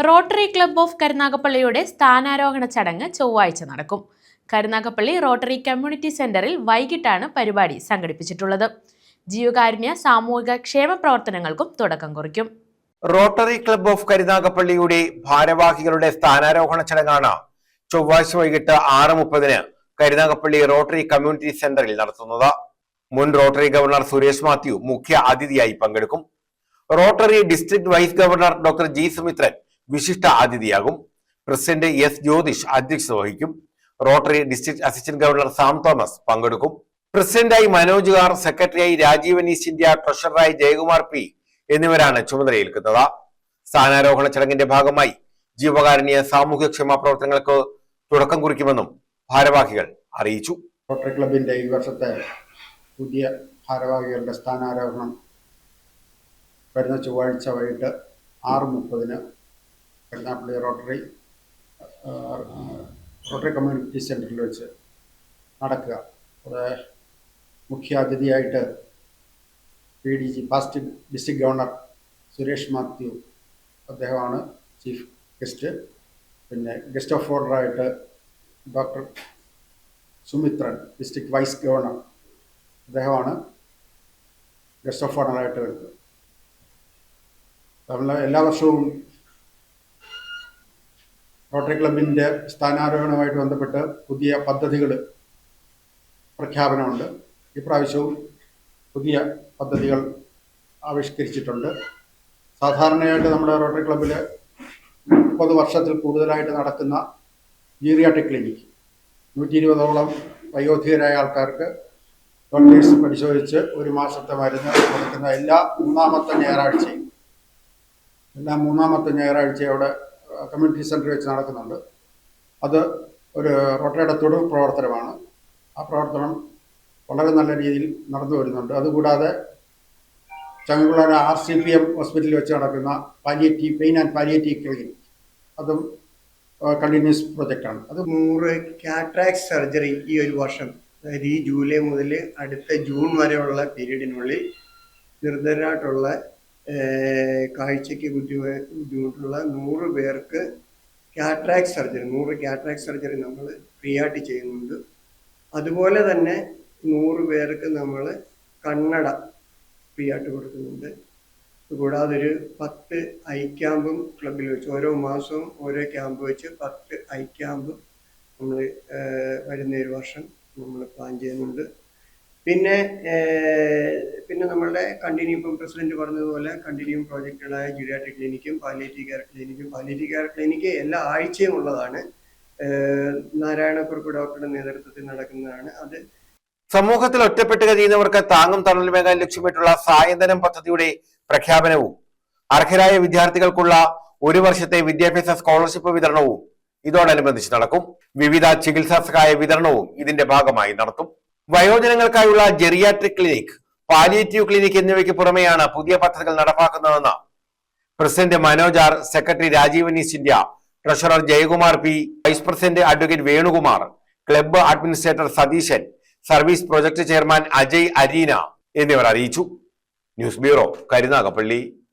Rotary club of കരുനാഗപ്പള്ളിയുടെ സ്ഥാനാരോഹണ ചടങ്ങ് ചൊവ്വാഴ്ച നടക്കും. കരുനാഗപ്പള്ളി റോട്ടറി കമ്മ്യൂണിറ്റി സെന്ററിൽ വൈകിട്ടാണ് പരിപാടി സംഘടിപ്പിച്ചിട്ടുള്ളത്. ജീവകാരുണ്യ സാമൂഹിക ക്ഷേമ പ്രവർത്തനങ്ങൾക്കും തുടക്കം കുറിക്കും. റോട്ടറി ക്ലബ്ബ് ഓഫ് കരുനാഗപ്പള്ളിയുടെ ഭാരവാഹികളുടെ സ്ഥാനാരോഹണ ചടങ്ങാണ് ചൊവ്വാഴ്ച വൈകിട്ട് 6:30 കരുനാഗപ്പള്ളി റോട്ടറി കമ്മ്യൂണിറ്റി സെന്ററിൽ നടത്തുന്നത്. മുൻ റോട്ടറി ഗവർണർ സുരേഷ് മാത്യു മുഖ്യ അതിഥിയായി പങ്കെടുക്കും. Rotary district vice governor doctor G Sumithran വിശിഷ്ട അതിഥിയാകും. പ്രസിഡന്റ് എസ് ജ്യോതിഷ് അധ്യക്ഷത വഹിക്കും. Rotary district assistant governor Sam Thomas പങ്കെടുക്കും. പ്രസിഡന്റായി മനോജ് ആർ, സെക്രട്ടറിയായി രാജീവ് ഈസ്റ്റ് ഇന്ത്യ, ട്രഷററായി ജയകുമാർ പി എന്നിവരാണ് ചുമതലയേൽക്കുന്നത്. സ്ഥാനാരോഹണ ചടങ്ങിന്റെ ഭാഗമായി ജീവകാരുണ്യ സാമൂഹ്യക്ഷേമ പ്രവർത്തനങ്ങൾക്ക് തുടക്കം കുറിക്കുമെന്നും ഭാരവാഹികൾ അറിയിച്ചു. റോട്ടറി ക്ലബിന്റെ ഈ വർഷത്തെ പുതിയ ഭാരവാഹികളുടെ സ്ഥാനാരോഹണം വരുന്ന ചൊവ്വാഴ്ച വൈകിട്ട് 6:30 കരുനാഗപ്പള്ളി റോട്ടറി കമ്മ്യൂണിറ്റി സെന്ററിൽ വെച്ച് നടക്കുക. അവിടെ മുഖ്യ അതിഥിയായിട്ട് PDG past district governor Suresh Mathew അദ്ദേഹമാണ് ചീഫ് ഗസ്റ്റ്. പിന്നെ ഗസ്റ്റ് ഓഫ് ഓണറായിട്ട് doctor Sumithran district vice governor അദ്ദേഹമാണ് ഗസ്റ്റ് ഓഫ് ഓണറായിട്ട് വരുന്നത്. നമ്മൾ എല്ലാ വർഷവും റോട്ടറി ക്ലബിൻ്റെ സ്ഥാനാരോഹണവുമായിട്ട് ബന്ധപ്പെട്ട് പുതിയ പദ്ധതികൾ പ്രഖ്യാപനമുണ്ട്. ഇപ്രാവശ്യവും പുതിയ പദ്ധതികൾ ആവിഷ്കരിച്ചിട്ടുണ്ട്. സാധാരണയായിട്ട് നമ്മുടെ റോട്ടറി ക്ലബ്ബിൽ 30 വർഷത്തിൽ കൂടുതലായിട്ട് നടക്കുന്ന ജീറിയാട്രിക് ക്ലിനിക് 120ഓളം വയോധികരായ ആൾക്കാർക്ക് ഡോക്ടേഴ്സ് പരിശോധിച്ച് 1 മാസത്തെ മരുന്ന് കൊടുക്കുന്ന എല്ലാ മൂന്നാമത്തെ ഞായറാഴ്ചയും അവിടെ കമ്മ്യൂണിറ്റി സെൻറ്റർ വെച്ച് നടക്കുന്നുണ്ട്. അത് ഒരു റോട്ടറിയുടെ തുടർ പ്രവർത്തനമാണ്. ആ പ്രവർത്തനം വളരെ നല്ല രീതിയിൽ നടന്നു വരുന്നുണ്ട്. അതുകൂടാതെ ചങ്ങകുളങ്ങര RCPM ഹോസ്പിറ്റലിൽ വെച്ച് നടക്കുന്ന പെയിൻ ആൻഡ് പാലിയേറ്റീവ് ക്ലിനിക് അതും കണ്ടിന്യൂസ് പ്രൊജക്റ്റാണ്. അത് 100 കാറ്ററാക്ട് സർജറി ഈ ഒരു വർഷം, അതായത് ഈ ജൂലൈ മുതൽ അടുത്ത ജൂൺ വരെയുള്ള പീരീഡിനുള്ളിൽ നിർദ്ധരായിട്ടുള്ള കാഴ്ചയ്ക്ക് ബുദ്ധിമുട്ടുള്ള 100 പേർക്ക് കാറ്ററാക്ട് സർജറി നമ്മൾ ഫ്രീ ആയിട്ട് ചെയ്യുന്നുണ്ട്. അതുപോലെ തന്നെ 100 പേർക്ക് നമ്മൾ കണ്ണട ഫ്രീ ആയിട്ട് കൊടുക്കുന്നുണ്ട്. കൂടാതെ ഒരു 10 ഐ ക്യാമ്പും ക്ലബിൽ വെച്ച് ഓരോ മാസവും ഓരോ ക്യാമ്പ് വെച്ച് 10 ഐ ക്യാമ്പ് നമ്മൾ വരുന്ന ഒരു വർഷം നമ്മൾ പ്ലാൻ ചെയ്യുന്നുണ്ട്. പിന്നെ നമ്മളുടെ കണ്ടിന്യൂ, ഇപ്പം പ്രസിഡന്റ് പറഞ്ഞതുപോലെ കണ്ടിന്യൂ പ്രോജക്റ്റുകളായ ജീറിയാട്രിക് ക്ലിനിക്കും പാലിയേറ്റീവ് കെയർ ക്ലിനിക്ക് എല്ലാ ആഴ്ചയും ഉള്ളതാണ്. നാരായണക്കുറുപ്പ് ഡോക്ടറുടെ നേതൃത്വത്തിൽ നടക്കുന്നതാണ്. അത് സമൂഹത്തിൽ ഒറ്റപ്പെട്ട് കഴിയുന്നവർക്ക് താങ്ങും തണലുമേകാൻ ലക്ഷ്യമിട്ടുള്ള സായന്തനം പദ്ധതിയുടെ പ്രഖ്യാപനവും അർഹരായ വിദ്യാർത്ഥികൾക്കുള്ള 1 വർഷത്തെ വിദ്യാഭ്യാസ സ്കോളർഷിപ്പ് വിതരണവും ഇതോടനുബന്ധിച്ച് നടക്കും. വിവിധ ചികിത്സാ സഹായ വിതരണവും ഇതിന്റെ ഭാഗമായി നടത്തും. വയോജനങ്ങൾക്കായുള്ള ജെറിയാട്രിക് ക്ലിനിക്, പാലിയേറ്റീവ് ക്ലിനിക് എന്നിവയ്ക്ക് പുറമെയാണ് പുതിയ പദ്ധതികൾ നടപ്പാക്കുന്നതെന്ന് president Manoj R, secretary Rajeev East India, treasurer Jayakumar P, vice president advocate Venukumar, club administrator Satheesan, service project chairman Ajay Areena എന്നിവർ അറിയിച്ചു. News bureau, Karunagappally.